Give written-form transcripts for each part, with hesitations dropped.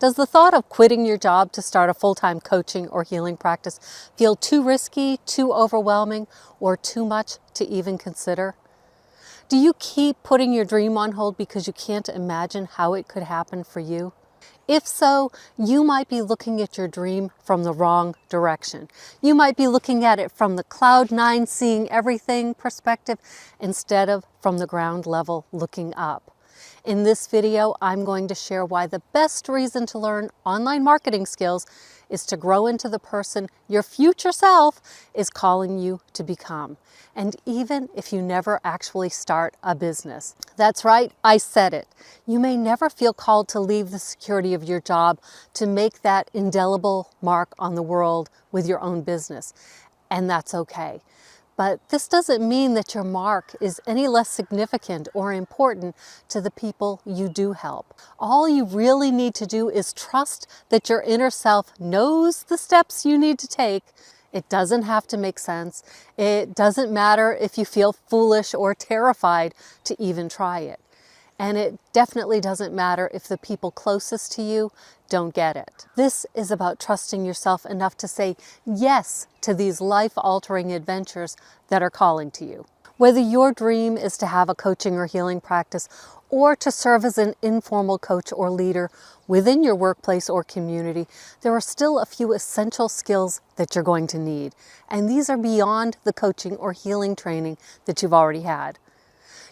Does the thought of quitting your job to start a full-time coaching or healing practice feel too risky, too overwhelming, or too much to even consider? Do you keep putting your dream on hold because you can't imagine how it could happen for you? If so, you might be looking at your dream from the wrong direction. You might be looking at it from the cloud nine, seeing everything perspective instead of from the ground level looking up. In this video, I'm going to share why the best reason to learn online marketing skills is to grow into the person your future self is calling you to become. And even if you never actually start a business. That's right, I said it. You may never feel called to leave the security of your job to make that indelible mark on the world with your own business. And that's okay. But this doesn't mean that your mark is any less significant or important to the people you do help. All you really need to do is trust that your inner self knows the steps you need to take. It doesn't have to make sense. It doesn't matter if you feel foolish or terrified to even try it. And it definitely doesn't matter if the people closest to you don't get it. This is about trusting yourself enough to say yes to these life-altering adventures that are calling to you. Whether your dream is to have a coaching or healing practice or to serve as an informal coach or leader within your workplace or community, there are still a few essential skills that you're going to need. And these are beyond the coaching or healing training that you've already had.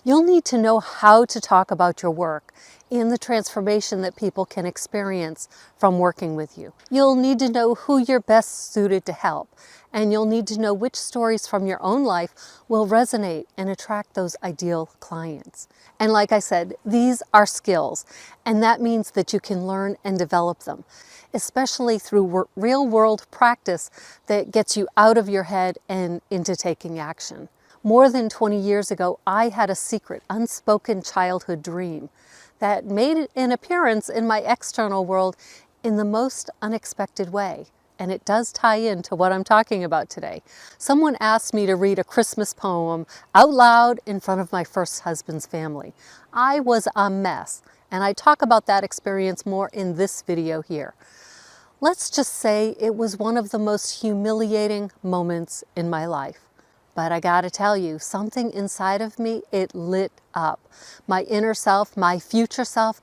You'll need to know how to talk about your work and the transformation that people can experience from working with you. You'll need to know who you're best suited to help, and you'll need to know which stories from your own life will resonate and attract those ideal clients. And like I said, these are skills, and that means that you can learn and develop them, especially through real-world practice that gets you out of your head and into taking action. More than 20 years ago, I had a secret, unspoken childhood dream that made an appearance in my external world in the most unexpected way. And it does tie into what I'm talking about today. Someone asked me to read a Christmas poem out loud in front of my first husband's family. I was a mess, and I talk about that experience more in this video here. Let's just say it was one of the most humiliating moments in my life. But I gotta tell you, something inside of me, it lit up. My inner self, my future self,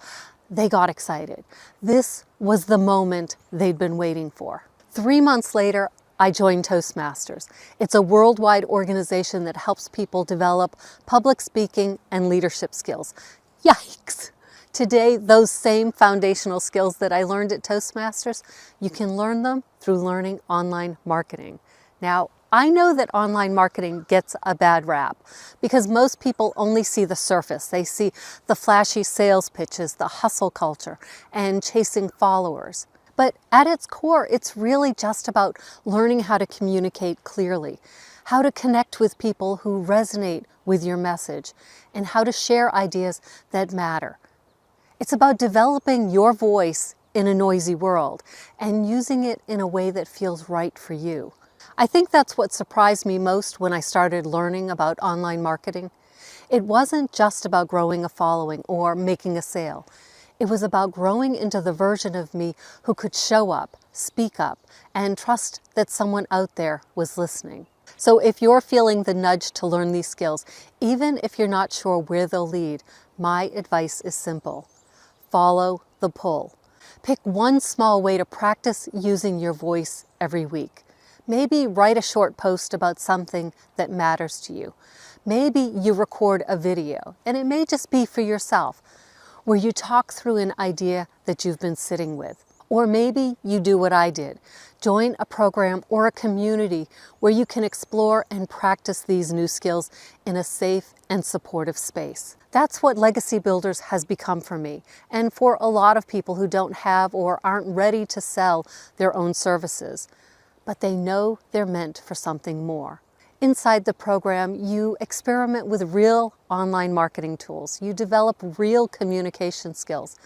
they got excited. This was the moment they'd been waiting for. 3 months later, I joined Toastmasters. It's a worldwide organization that helps people develop public speaking and leadership skills. Yikes! Today, those same foundational skills that I learned at Toastmasters, you can learn them through learning online marketing. Now, I know that online marketing gets a bad rap because most people only see the surface. They see the flashy sales pitches, the hustle culture, and chasing followers. But at its core, it's really just about learning how to communicate clearly, how to connect with people who resonate with your message, and how to share ideas that matter. It's about developing your voice in a noisy world and using it in a way that feels right for you. I think that's what surprised me most when I started learning about online marketing. It wasn't just about growing a following or making a sale. It was about growing into the version of me who could show up, speak up, and trust that someone out there was listening. So if you're feeling the nudge to learn these skills, even if you're not sure where they'll lead, my advice is simple. Follow the pull. Pick one small way to practice using your voice every week. Maybe write a short post about something that matters to you. Maybe you record a video, and it may just be for yourself, where you talk through an idea that you've been sitting with. Or maybe you do what I did. Join a program or a community where you can explore and practice these new skills in a safe and supportive space. That's what Legacy Builders has become for me, and for a lot of people who don't have or aren't ready to sell their own services. But they know they're meant for something more. Inside the program, you experiment with real online marketing tools, you develop real communication skills,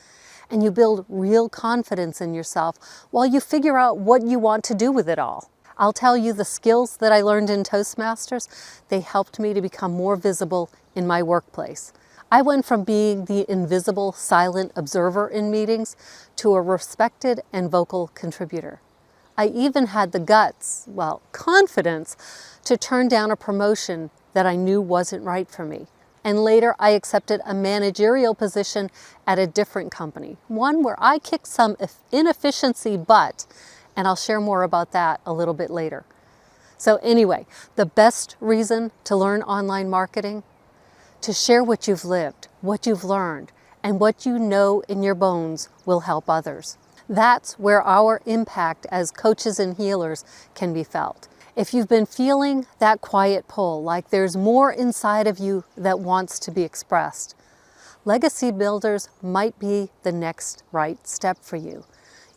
and you build real confidence in yourself while you figure out what you want to do with it all. I'll tell you, the skills that I learned in Toastmasters, they helped me to become more visible in my workplace. I went from being the invisible, silent observer in meetings to a respected and vocal contributor. I even had the guts, well, confidence, to turn down a promotion that I knew wasn't right for me. And later I accepted a managerial position at a different company, one where I kicked some inefficiency butt, and I'll share more about that a little bit later. So anyway, the best reason to learn online marketing? To share what you've lived, what you've learned, and what you know in your bones will help others. That's where our impact as coaches and healers can be felt. If you've been feeling that quiet pull, like there's more inside of you that wants to be expressed, Legacy Builders might be the next right step for you.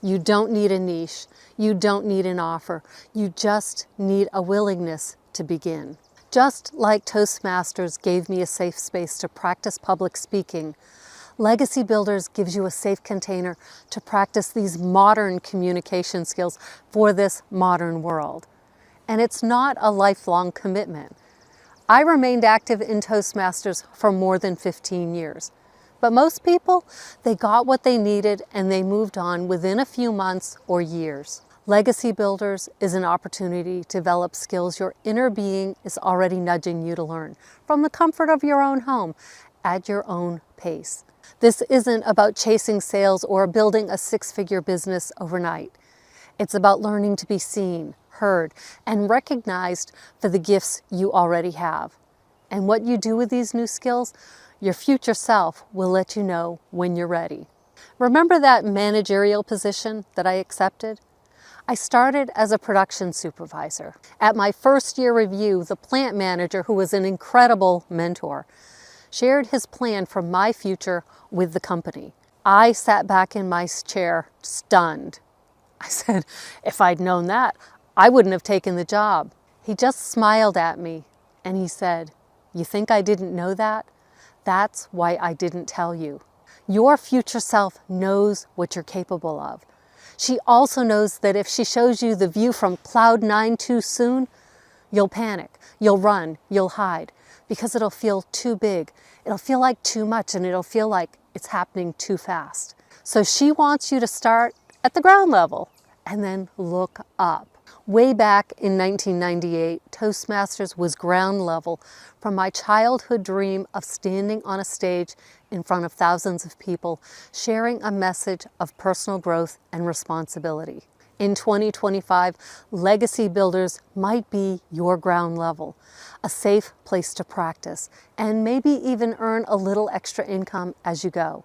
You don't need a niche. You don't need an offer. You just need a willingness to begin. Just like Toastmasters gave me a safe space to practice public speaking, Legacy Builders gives you a safe container to practice these modern communication skills for this modern world. And it's not a lifelong commitment. I remained active in Toastmasters for more than 15 years. But most people, they got what they needed and they moved on within a few months or years. Legacy Builders is an opportunity to develop skills your inner being is already nudging you to learn from the comfort of your own home at your own pace. This isn't about chasing sales or building a six-figure business overnight. It's about learning to be seen, heard, and recognized for the gifts you already have. And what you do with these new skills, your future self will let you know when you're ready. Remember that managerial position that I accepted? I started as a production supervisor. At my first year review, the plant manager, who was an incredible mentor, shared his plan for my future with the company. I sat back in my chair, stunned. I said, if I'd known that, I wouldn't have taken the job. He just smiled at me and he said, "You think I didn't know that? That's why I didn't tell you." Your future self knows what you're capable of. She also knows that if she shows you the view from cloud 9 too soon, you'll panic, you'll run, you'll hide, because it'll feel too big. It'll feel like too much, and it'll feel like it's happening too fast. So she wants you to start at the ground level and then look up. Way back in 1998, Toastmasters was ground level from my childhood dream of standing on a stage in front of thousands of people, sharing a message of personal growth and responsibility. In 2025, Legacy Builders might be your ground level, a safe place to practice, and maybe even earn a little extra income as you go.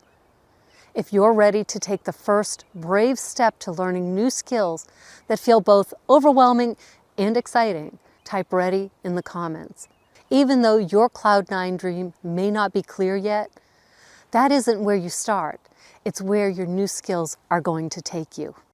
If you're ready to take the first brave step to learning new skills that feel both overwhelming and exciting, type "ready" in the comments. Even though your Cloud 9 dream may not be clear yet, that isn't where you start. It's where your new skills are going to take you.